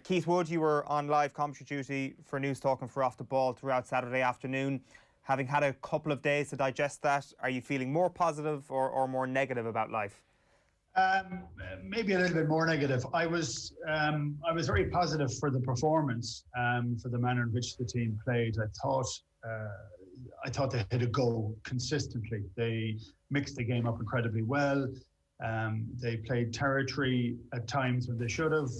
Keith Wood, you were on live commentary duty for News Talk and for Off the Ball throughout Saturday afternoon. Having had a couple of days to digest that, are you feeling more positive or more negative about life? Maybe a little bit more negative. I was very positive for the performance, for the manner in which the team played. I thought they had a go consistently. They mixed the game up incredibly well. They played territory at times when they should have.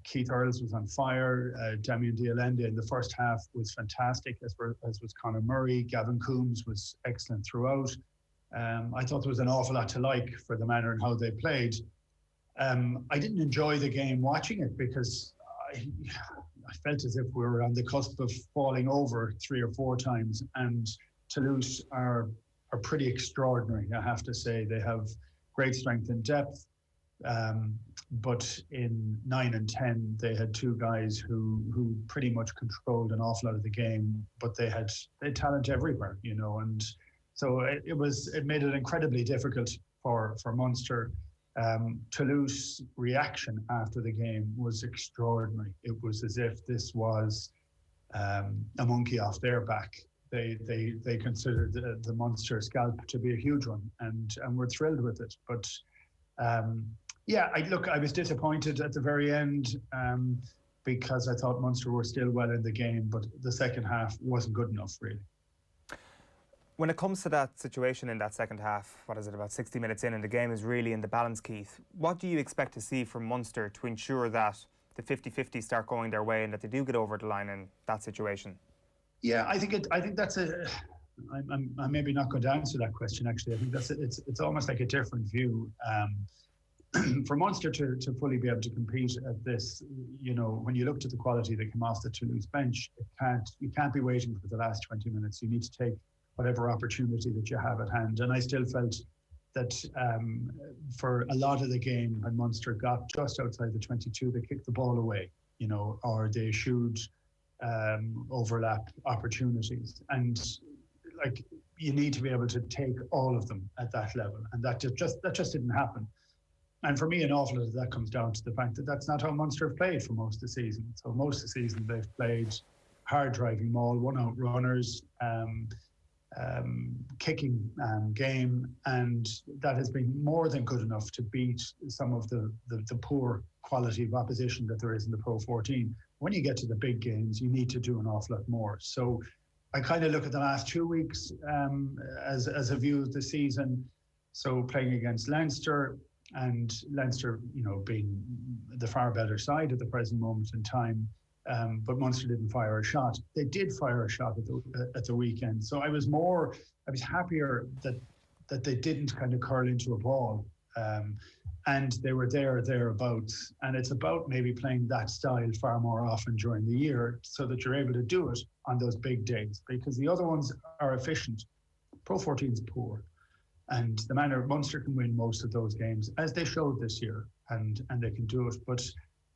Keith Earls was on fire. Damien Dialende in the first half was fantastic, as was Conor Murray. Gavin Coombs was excellent throughout. I thought there was an awful lot to like for the manner in how they played. I didn't enjoy the game watching it because I felt as if we were on the cusp of falling over 3 or 4 times, and Toulouse are pretty extraordinary, I have to say. They have great strength and depth, but in 9 and 10 they had 2 guys who pretty much controlled an awful lot of the game, but they had talent everywhere, you know, and so it made it incredibly difficult for Munster. Toulouse reaction after the game was extraordinary. It was as if this was a monkey off their back. They considered the Munster scalp to be a huge one, and were thrilled with it. But yeah, I was disappointed at the very end because I thought Munster were still well in the game, but the second half wasn't good enough, really. When it comes to that situation in that second half, what is it, about 60 minutes in, and the game is really in the balance, Keith, what do you expect to see from Munster to ensure that the 50-50 start going their way and that they do get over the line in that situation? Yeah, I think that's I'm maybe not going to answer that question, actually. I think it's almost like a different view. For Munster to fully be able to compete at this, you know, when you looked at the quality that came off the Toulouse bench, you can't be waiting for the last 20 minutes. You need to take whatever opportunity that you have at hand. And I still felt that for a lot of the game, when Munster got just outside the 22, they kicked the ball away, you know, or they eschewed overlap opportunities. And like, you need to be able to take all of them at that level. And that just didn't happen. And for me, an awful lot of that comes down to the fact that that's not how Munster have played for most of the season. So most of the season they've played hard driving maul, one-out runners, kicking game, and that has been more than good enough to beat some of the poor quality of opposition that there is in the Pro 14. When you get to the big games, you need to do an awful lot more. So I kind of look at the last 2 weeks as a view of the season. So playing against Leinster, and Leinster, you know, being the far better side at the present moment in time, but Munster didn't fire a shot. They did fire a shot at the weekend. So I was happier that they didn't kind of curl into a ball, and they were thereabouts. And it's about maybe playing that style far more often during the year, so that you're able to do it on those big days, because the other ones are efficient. Pro 14 is poor, and the manner Munster can win most of those games, as they showed this year, and they can do it. But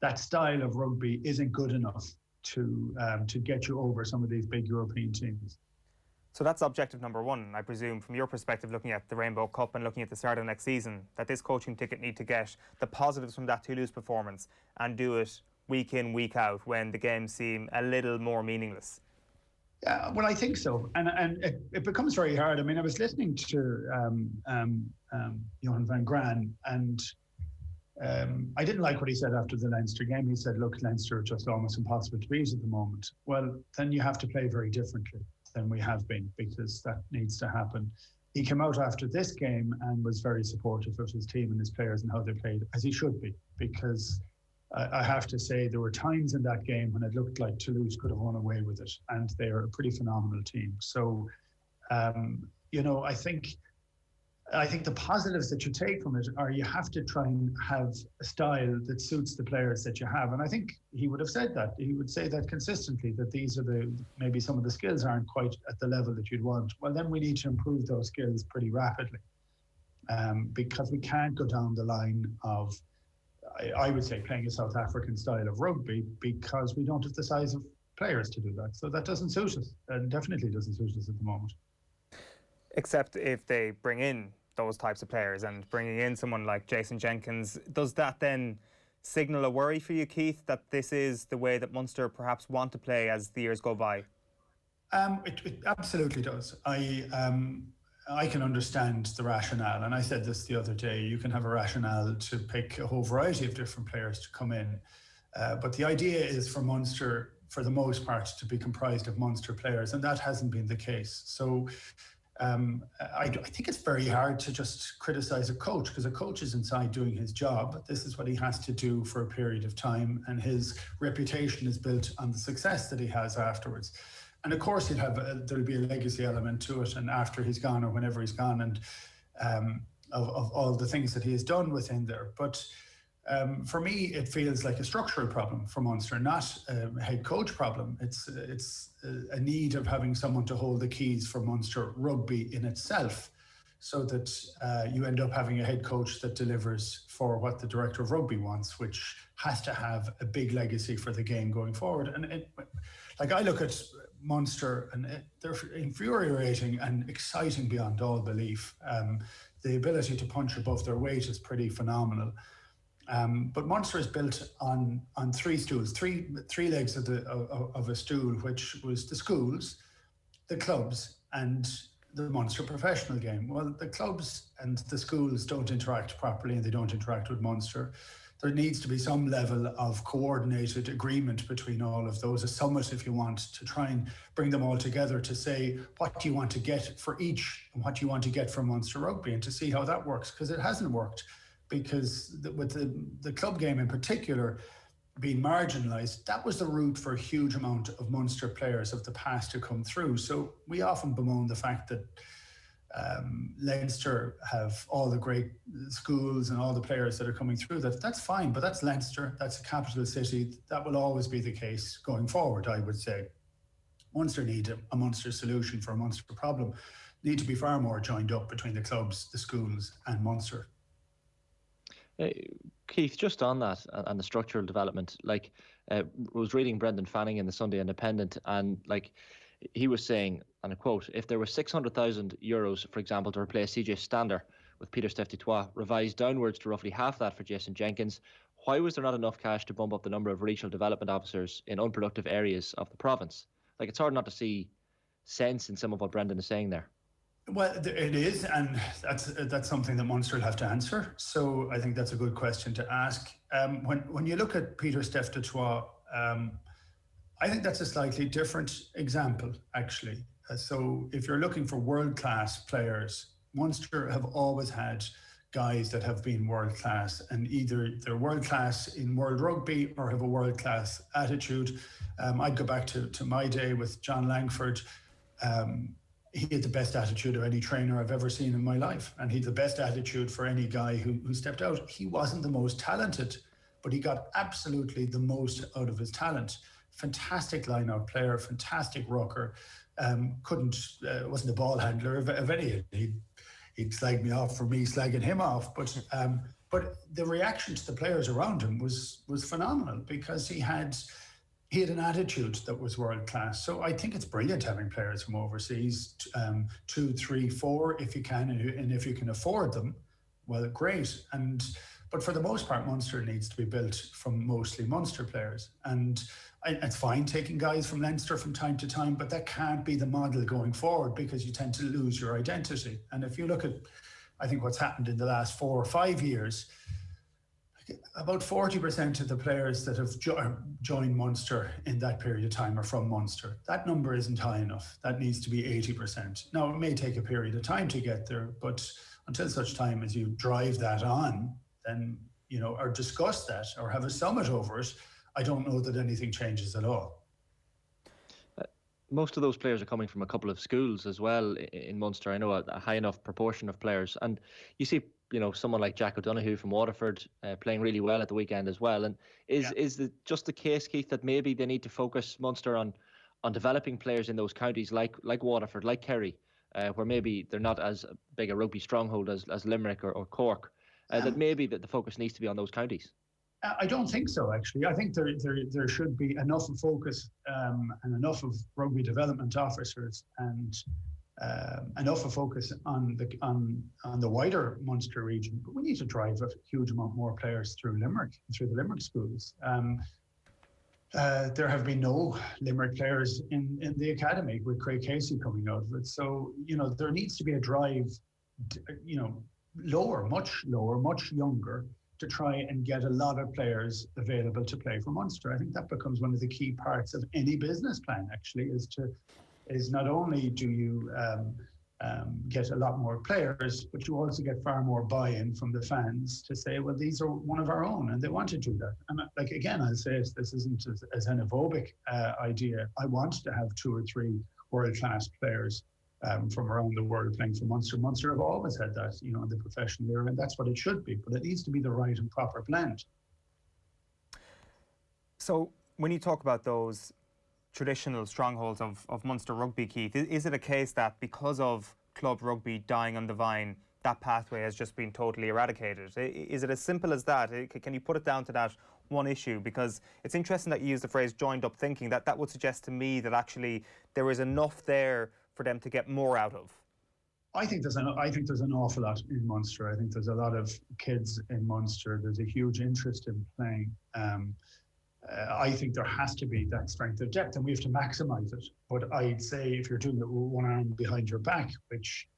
that style of rugby isn't good enough to get you over some of these big European teams. So that's objective number one, I presume, from your perspective, looking at the Rainbow Cup and looking at the start of next season, that this coaching ticket need to get the positives from that Toulouse performance and do it week in, week out, when the games seem a little more meaningless. Yeah, well, I think so, and it becomes very hard. I mean, I was listening to Johan van Graan, and I didn't like what he said after the Leinster game. He said, look, Leinster are just almost impossible to beat at the moment. Well, then you have to play very differently than we have been, because that needs to happen. He came out after this game and was very supportive of his team and his players and how they played, as he should be, because I have to say there were times in that game when it looked like Toulouse could have won away with it, and they are a pretty phenomenal team. So, you know, I think the positives that you take from it are you have to try and have a style that suits the players that you have. And I think he would have said that. He would say that consistently, that these are maybe some of the skills aren't quite at the level that you'd want. Well, then we need to improve those skills pretty rapidly, because we can't go down the line of, I would say, playing a South African style of rugby, because we don't have the size of players to do that. So that doesn't suit us, and definitely doesn't suit us at the moment. Except if they bring in those types of players, and bringing in someone like Jason Jenkins, does that then signal a worry for you, Keith, that this is the way that Munster perhaps want to play as the years go by? It absolutely does. I can understand the rationale, and I said this the other day. You can have a rationale to pick a whole variety of different players to come in, but the idea is for Munster, for the most part, to be comprised of Munster players, and that hasn't been the case. So I think it's very hard to just criticise a coach, because a coach is inside doing his job. This is what he has to do for a period of time, and his reputation is built on the success that he has afterwards. And of course, there'll be a legacy element to it, and after he's gone or whenever he's gone, and of all the things that he has done within there. But for me, it feels like a structural problem for Munster, not a head coach problem. It's a need of having someone to hold the keys for Munster rugby in itself, so that you end up having a head coach that delivers for what the director of rugby wants, which has to have a big legacy for the game going forward. And like, I look at Munster, and they're infuriating and exciting beyond all belief. The ability to punch above their weight is pretty phenomenal. But Munster is built on three stools, three legs of a stool, which was the schools, the clubs, and the Munster professional game. Well, the clubs and the schools don't interact properly, and they don't interact with Munster. There needs to be some level of coordinated agreement between all of those, a summit, if you want, to try and bring them all together to say, what do you want to get for each, and what do you want to get from Munster Rugby, and to see how that works, because it hasn't worked. Because with the club game in particular being marginalised, that was the route for a huge amount of Munster players of the past to come through. So we often bemoan the fact that Leinster have all the great schools and all the players that are coming through. That's fine, but that's Leinster, that's a capital city. That will always be the case going forward, I would say. Munster need a Munster solution for a Munster problem. Need to be far more joined up between the clubs, the schools and Munster. Keith, just on that and the structural development, like I was reading Brendan Fanning in the Sunday Independent, and like he was saying, and I quote, if there was €600,000, for example, to replace CJ Stander with Peter Steph Dutoit, revised downwards to roughly half that for Jason Jenkins, why was there not enough cash to bump up the number of regional development officers in unproductive areas of the province? Like, it's hard not to see sense in some of what Brendan is saying there. Well, it is, and that's something that Munster will have to answer. So I think that's a good question to ask. When you look at Peter Steph Dutoit, I think that's a slightly different example, actually. So if you're looking for world-class players, Munster have always had guys that have been world-class, and either they're world-class in world rugby or have a world-class attitude. I'd go back to my day with John Langford. He had the best attitude of any trainer I've ever seen in my life, and he had the best attitude for any guy who stepped out. He wasn't the most talented, but he got absolutely the most out of his talent. Fantastic line-out player, fantastic rucker. Wasn't a ball handler of any. He'd slag me off for me slagging him off, but the reaction to the players around him was phenomenal, because he had an attitude that was world class. So I think it's brilliant having players from overseas, 2, 3, 4, if you can, and if you can afford them, well, great. But for the most part, Munster needs to be built from mostly Munster players. And it's fine taking guys from Leinster from time to time, but that can't be the model going forward, because you tend to lose your identity. And if you look at, I think, what's happened in the last 4 or 5 years, about 40% of the players that have joined Munster in that period of time are from Munster. That number isn't high enough. That needs to be 80%. Now, it may take a period of time to get there, but until such time as you drive that on, then, or discuss that or have a summit over it, I don't know that anything changes at all. Most of those players are coming from a couple of schools as well in Munster. I know a high enough proportion of players. And you see, someone like Jack O'Donoghue from Waterford playing really well at the weekend as well. And is just the case, Keith, that maybe they need to focus Munster on developing players in those counties like Waterford, like Kerry, where maybe they're not as big a rugby stronghold as Limerick or Cork, that maybe that the focus needs to be on those counties? I don't think so, actually. I think there should be enough of focus and enough of rugby development officers and enough a focus on the wider Munster region, but we need to drive a huge amount more players through Limerick, through the Limerick schools. There have been no Limerick players in the academy with Craig Casey coming out of it. So, there needs to be a drive, much lower, much younger, to try and get a lot of players available to play for Munster. I think that becomes one of the key parts of any business plan, actually, is not only do you get a lot more players, but you also get far more buy-in from the fans to say, well, these are one of our own, and they want to do that. And again, I'll say this isn't a xenophobic idea. I want to have 2 or 3 world-class players from around the world playing for Munster. Munster have always had that, in the professional era, and that's what it should be. But it needs to be the right and proper blend. So when you talk about those traditional strongholds of Munster rugby, Keith, is it a case that because of club rugby dying on the vine, that pathway has just been totally eradicated? Is it as simple as that? Can you put it down to that one issue? Because it's interesting that you use the phrase joined up thinking. That would suggest to me that actually there is enough there for them to get more out of. I think there's an awful lot in Munster. I think there's a lot of kids in Munster. There's a huge interest in playing. I think there has to be that strength of depth, and we have to maximise it. But I'd say if you're doing it with one arm behind your back, which,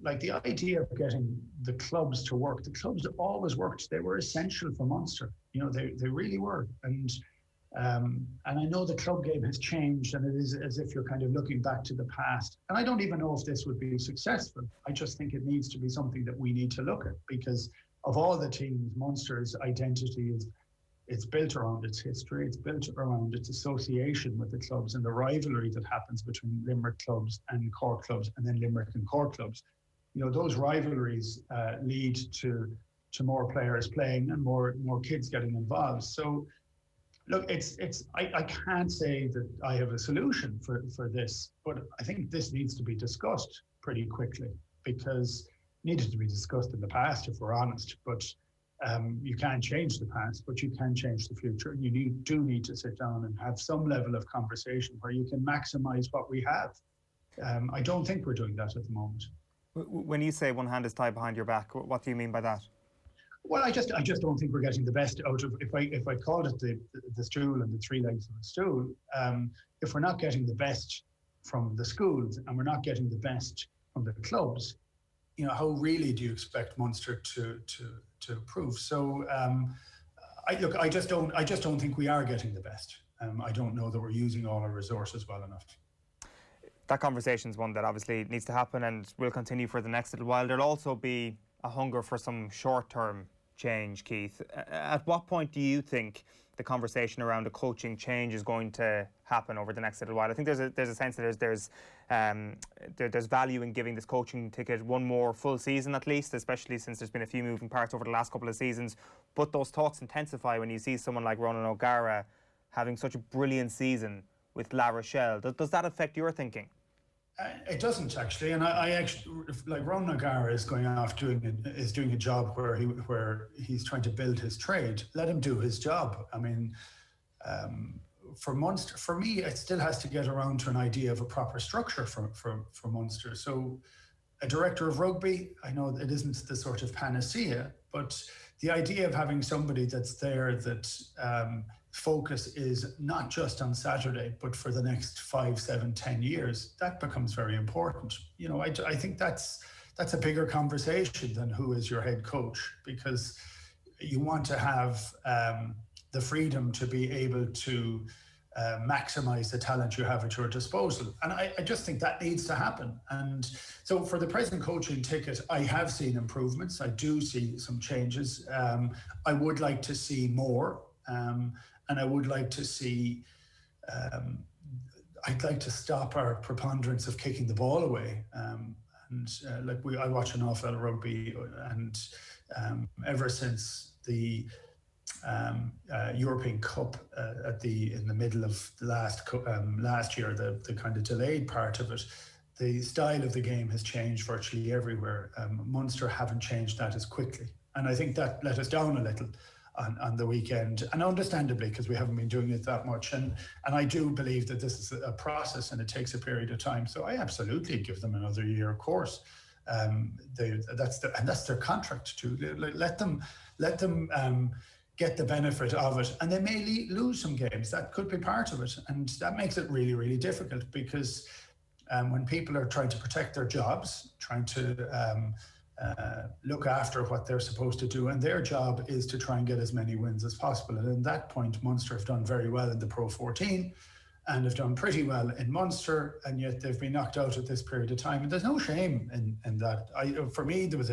like the idea of getting the clubs to work, the clubs always worked. They were essential for Munster. They really were. And I know the club game has changed, and it is as if you're kind of looking back to the past. And I don't even know if this would be successful. I just think it needs to be something that we need to look at, because of all the teams, Munster's identity it's built around its history, it's built around its association with the clubs and the rivalry that happens between Limerick clubs and Cork clubs, and then Limerick and Cork clubs. Those rivalries lead to more players playing and more kids getting involved. So look, I can't say that I have a solution for this, but I think this needs to be discussed pretty quickly, because it needed to be discussed in the past, if we're honest. But you can't change the past, but you can change the future. And you do need to sit down and have some level of conversation where you can maximise what we have. I don't think we're doing that at the moment. When you say one hand is tied behind your back, what do you mean by that? Well, I just don't think we're getting the best out of. If I called it the stool and the 3 legs of the stool, if we're not getting the best from the schools and we're not getting the best from the clubs, how really do you expect Munster to improve? So, I just don't think we are getting the best. I don't know that we're using all our resources well enough. That conversation is one that obviously needs to happen and will continue for the next little while. There'll also be a hunger for some short-term change, Keith. At what point do you think the conversation around a coaching change is going to happen over the next little while? I think there's a sense that there's value in giving this coaching ticket one more full season at least, especially since there's been a few moving parts over the last couple of seasons. But those talks intensify when you see someone like Ronan O'Gara having such a brilliant season with La Rochelle. Does that affect your thinking? It doesn't actually, and I actually, like, Ronan O'Gara is going off doing a job where he's trying to build his trade. Let him do his job. I mean, for Munster, for me, it still has to get around to an idea of a proper structure for Munster. So, a director of rugby, I know it isn't the sort of panacea, but the idea of having somebody that's there that focus is not just on Saturday, but for the next 5, 7, 10 years, that becomes very important. I think that's a bigger conversation than who is your head coach, because you want to have the freedom to be able to maximize the talent you have at your disposal. And I just think that needs to happen. And so for the present coaching ticket, I have seen improvements. I do see some changes. I would like to see more. And I would like to see, I'd like to stop our preponderance of kicking the ball away. I watch an awful lot of rugby, and ever since the European Cup in the middle of the last year, the kind of delayed part of it, the style of the game has changed virtually everywhere. Munster haven't changed that as quickly, and I think that let us down a little. on the weekend, and understandably, because we haven't been doing it that much. And I do believe that this is a process and it takes a period of time. So I absolutely give them another year, of course. That's their contract too. Let them get the benefit of it, and they may lose some games. That could be part of it, and that makes it really, really difficult, because when people are trying to protect their jobs, trying to look after what they're supposed to do, and their job is to try and get as many wins as possible. And at that point, Munster have done very well in the Pro 14 and have done pretty well in Munster, and yet they've been knocked out at this period of time. And there's no shame in that. For me, there was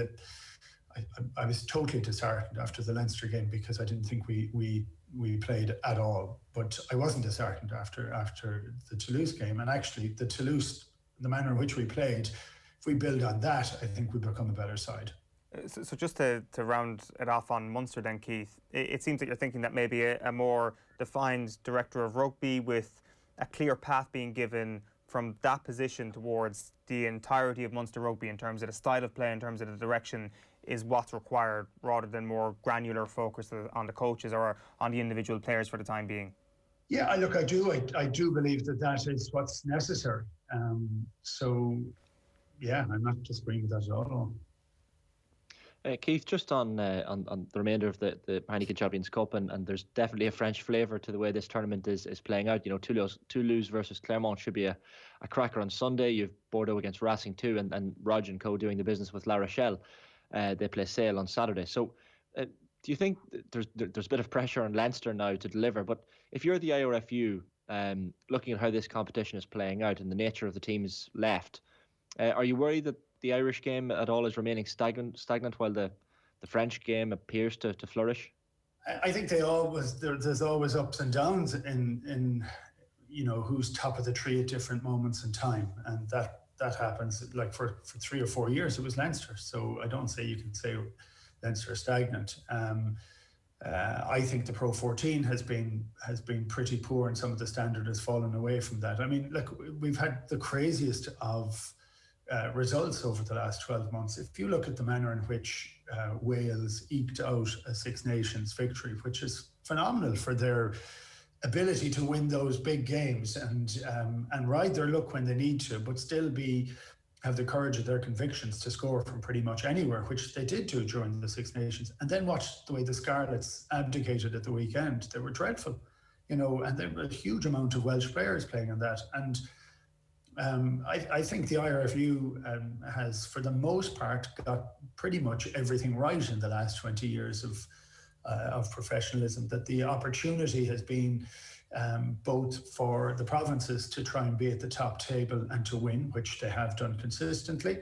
I was totally disheartened after the Leinster game, because I didn't think we played at all. But I wasn't disheartened after the Toulouse game. And actually, the manner in which we played, if we build on that, I think we become a better side. So just to round it off on Munster then, Keith, it seems that you're thinking that maybe a more defined director of rugby with a clear path being given from that position towards the entirety of Munster rugby in terms of the style of play, in terms of the direction, is what's required, rather than more granular focus on the coaches or on the individual players for the time being. Yeah, look, I do believe that is what's necessary. So, yeah, I'm not disagreeing with that at all. Keith, just on the remainder of the Heineken Champions Cup, and there's definitely a French flavour to the way this tournament is playing out. You know, Toulouse versus Clermont should be a cracker on Sunday. You've Bordeaux against Racing 2, and Rog and co doing the business with La Rochelle. They play Sale on Saturday. So do you think there's a bit of pressure on Leinster now to deliver? But if you're the IRFU, looking at how this competition is playing out and the nature of the teams left, are you worried that the Irish game at all is remaining stagnant while the French game appears to flourish? I think there's always ups and downs in who's top of the tree at different moments in time, and that happens. Like for 3 or 4 years it was Leinster, so I don't say you can say Leinster is stagnant. I think the Pro 14 has been pretty poor, and some of the standard has fallen away from that. I mean, look, we've had the craziest of results over the last 12 months. If you look at the manner in which Wales eked out a Six Nations victory, which is phenomenal for their ability to win those big games and ride their luck when they need to, but still have the courage of their convictions to score from pretty much anywhere, which they did do during the Six Nations. And then watch the way the Scarlets abdicated at the weekend. They were dreadful, and there were a huge amount of Welsh players playing on that. And I think the IRFU has, for the most part, got pretty much everything right in the last 20 years of professionalism. That the opportunity has been both for the provinces to try and be at the top table and to win, which they have done consistently,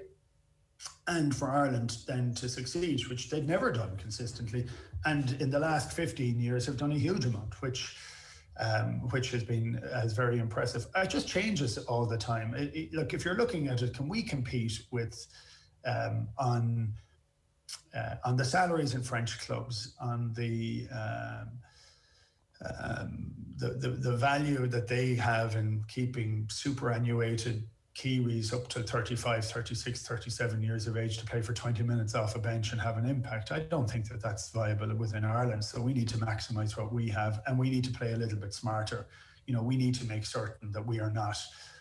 and for Ireland then to succeed, which they've never done consistently, and in the last 15 years have done a huge amount, which has been very impressive. It just changes all the time. Look, if you're looking at it, can we compete with on the salaries in French clubs, on the value that they have in keeping superannuated Kiwis up to 35, 36, 37 years of age to play for 20 minutes off a bench and have an impact? I don't think that that's viable within Ireland. So we need to maximise what we have, and we need to play a little bit smarter. We need to make certain that we are not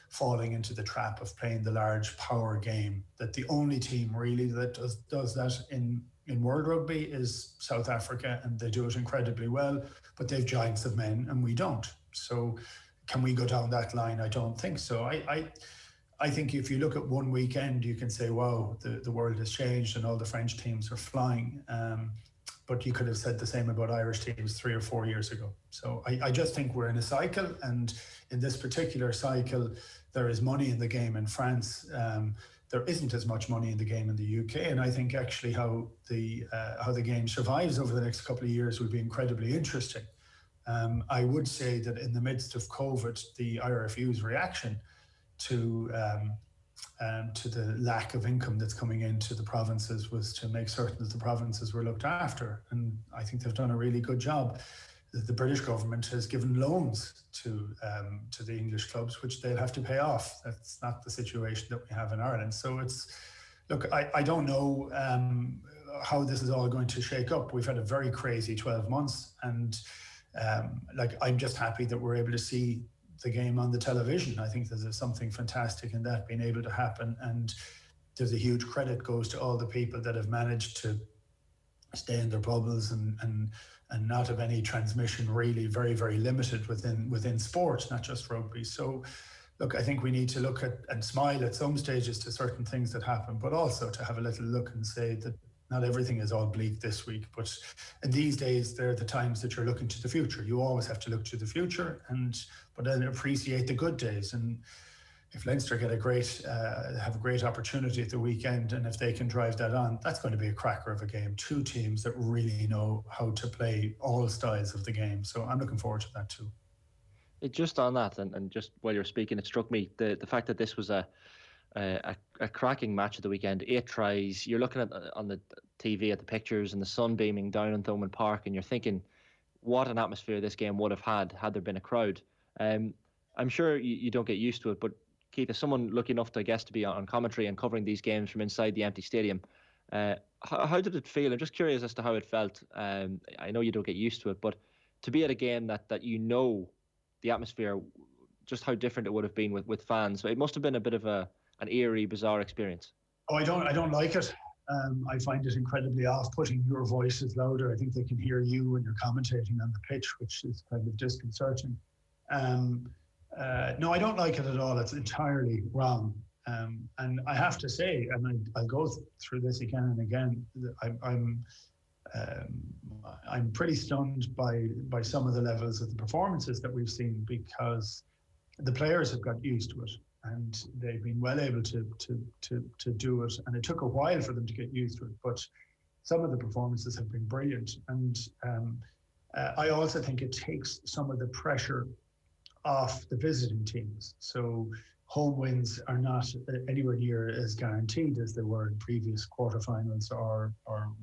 falling into the trap of playing the large power game. That the only team really that does that in World Rugby is South Africa, and they do it incredibly well, but they've giants of men and we don't. So can we go down that line? I don't think so. I think if you look at one weekend, you can say, wow, the world has changed and all the French teams are flying. But you could have said the same about Irish teams 3 or 4 years ago. So I just think we're in a cycle, and in this particular cycle, there is money in the game in France. There isn't as much money in the game in the UK, and I think actually how the game survives over the next couple of years will be incredibly interesting. I would say that in the midst of COVID, the IRFU's reaction to the lack of income that's coming into the provinces was to make certain that the provinces were looked after, and I think they've done a really good job. The British government has given loans to the English clubs, which they'll have to pay off. That's not the situation that we have in Ireland. So I don't know how this is all going to shake up. We've had a very crazy 12 months, and I'm just happy that we're able to see the game on the television. I think there's something fantastic in that being able to happen, and there's a huge credit goes to all the people that have managed to stay in their bubbles and not have any transmission, really very, very limited within sports, not just rugby. So look, I think we need to look at and smile at some stages to certain things that happen, but also to have a little look and say that not everything is all bleak this week. But in these days, they're the times that you're looking to the future. You always have to look to the future, but then appreciate the good days. And if Leinster get have a great opportunity at the weekend, and if they can drive that on, that's going to be a cracker of a game. Two teams that really know how to play all styles of the game. So I'm looking forward to that too. Just on that, and just while you're speaking, it struck me the fact that this was a cracking match of the weekend. 8 tries. You're looking at on the TV at the pictures and the sun beaming down on Thomond Park, and you're thinking, what an atmosphere this game would have had there been a crowd. I'm sure you don't get used to it, but Keith, as someone lucky enough to, I guess, to be on commentary and covering these games from inside the empty stadium, how did it feel? I'm just curious as to how it felt. I know you don't get used to it, but to be at a game that the atmosphere, just how different it would have been with fans. So it must have been a bit of an eerie, bizarre experience. Oh, I don't like it. I find it incredibly off-putting. Your voice is louder. I think they can hear you when you're commentating on the pitch, which is kind of disconcerting. No, I don't like it at all. It's entirely wrong. And I have to say, and I'll go through this again and again, I'm pretty stunned by some of the levels of the performances that we've seen, because the players have got used to it and they've been well able to do it, and it took a while for them to get used to it, but some of the performances have been brilliant. And I also think it takes some of the pressure off the visiting teams. So home wins are not anywhere near as guaranteed as they were in previous quarterfinals or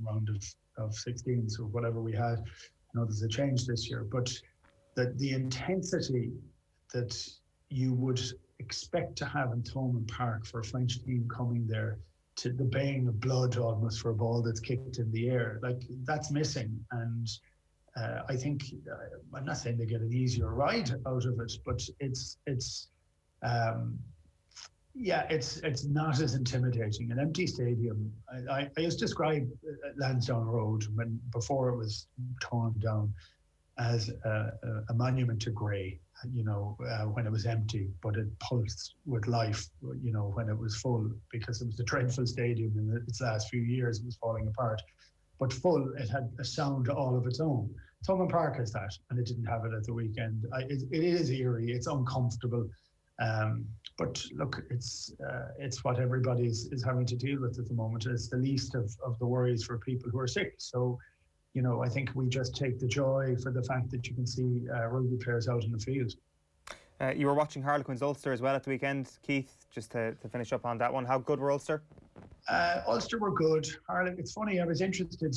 round of 16s or whatever we had. I know there's a change this year, but the intensity that you would expect to have in Thomond Park for a French team coming there, to the baying of blood almost for a ball that's kicked in the air, like that's missing. And I think I'm not saying they get an easier ride out of it, but it's not as intimidating. An empty stadium. I used to describe Lansdowne Road before it was torn down as a monument to grey. When it was empty, but it pulsed with life. When it was full, because it was a dreadful stadium in its last few years. It was falling apart. But full, it had a sound all of its own. Thomond Park has that, and it didn't have it at the weekend. It is eerie. It's uncomfortable. But look, it's what everybody is having to deal with at the moment. It's the least of the worries for people who are sick. So, I think we just take the joy for the fact that you can see rugby players out in the field. You were watching Harlequins Ulster as well at the weekend, Keith, just to finish up on that one. How good were Ulster? Ulster were good. It's funny, I was interested.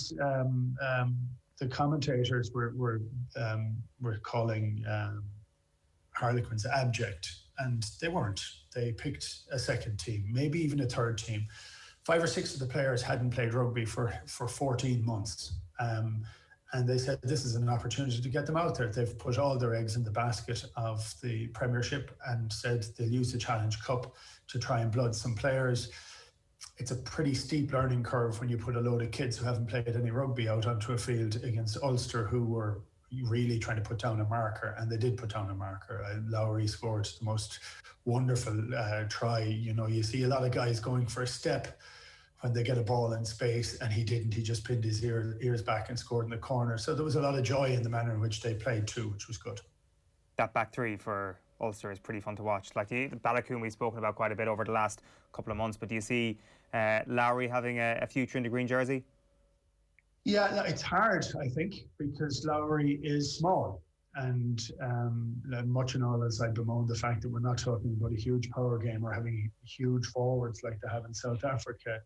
The commentators were calling Harlequins abject, and they weren't. They picked a second team, maybe even a third team. 5 or 6 of the players hadn't played rugby for 14 months. And they said this is an opportunity to get them out there. They've put all their eggs in the basket of the Premiership and said they'll use the Challenge Cup to try and blood some players. It's a pretty steep learning curve when you put a load of kids who haven't played any rugby out onto a field against Ulster, who were really trying to put down a marker, and they did put down a marker. Lowry scored the most wonderful try. You see a lot of guys going for a step when they get a ball in space, and he didn't. He just pinned his ears back and scored in the corner. So there was a lot of joy in the manner in which they played too, which was good. That back three for Ulster is pretty fun to watch. Like the Balakoon we've spoken about quite a bit over the last couple of months, but do you see Lowry having a future in the green jersey? Yeah, it's hard, I think, because Lowry is small. And much and all as I bemoan the fact that we're not talking about a huge power game or having huge forwards like they have in South Africa,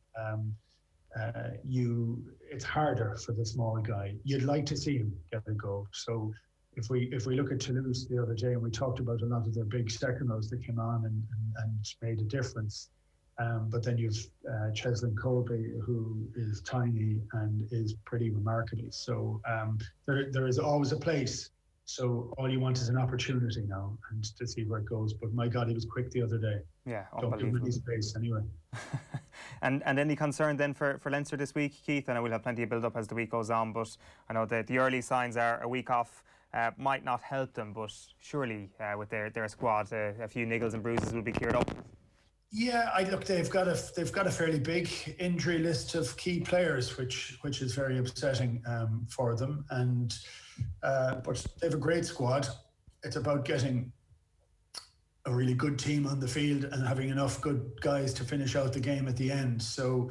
it's harder for the small guy. You'd like to see him get a go. So if we look at Toulouse the other day, and we talked about a lot of their big second rows that came on and made a difference, But then you've Cheslin Colby, who is tiny and is pretty remarkable. So there is always a place. So all you want is an opportunity now and to see where it goes. But my God, he was quick the other day. Yeah, don't give him any space anyway. And any concern then for Leinster this week, Keith? I know we'll have plenty of build-up as the week goes on, but I know that the early signs are a week off might not help them, but surely with their squad, a few niggles and bruises will be cleared up. Yeah, look, they've got a fairly big injury list of key players, which is very upsetting for them. And but they have a great squad. It's about getting a really good team on the field and having enough good guys to finish out the game at the end. So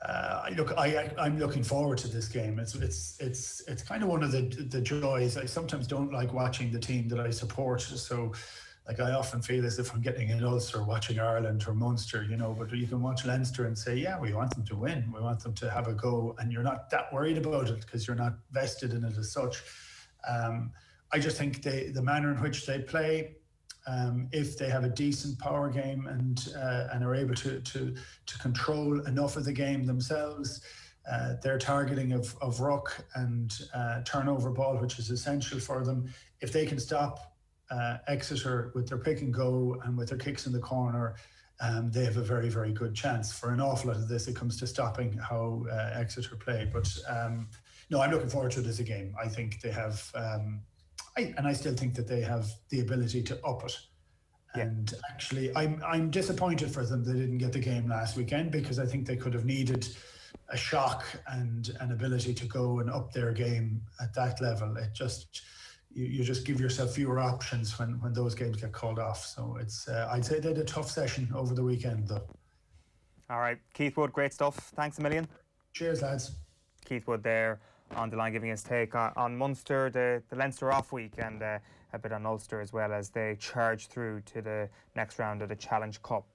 I'm looking forward to this game. It's kind of one of the joys. I sometimes don't like watching the team that I support. So like I often feel as if I'm getting an ulcer watching Ireland or Munster, but you can watch Leinster and say, yeah, we want them to win. We want them to have a go. And you're not that worried about it because you're not vested in it as such. I just think the manner in which they play, if they have a decent power game and are able to control enough of the game themselves, their targeting of ruck and turnover ball, which is essential for them, if they can stop Exeter with their pick and go and with their kicks in the corner, they have a very, very good chance. For an awful lot of this, it comes to stopping how Exeter play. But no, I'm looking forward to it as a game. I think they have, I still think that they have the ability to up it. Yeah. And actually, I'm disappointed for them they didn't get the game last weekend, because I think they could have needed a shock and an ability to go and up their game at that level. It just... You just give yourself fewer options when those games get called off. So it's I'd say they had a tough session over the weekend, though. All right, Keith Wood, great stuff. Thanks a million. Cheers, lads. Keith Wood there on the line giving his take on Munster, the Leinster off week, and a bit on Ulster as well, as they charge through to the next round of the Challenge Cup.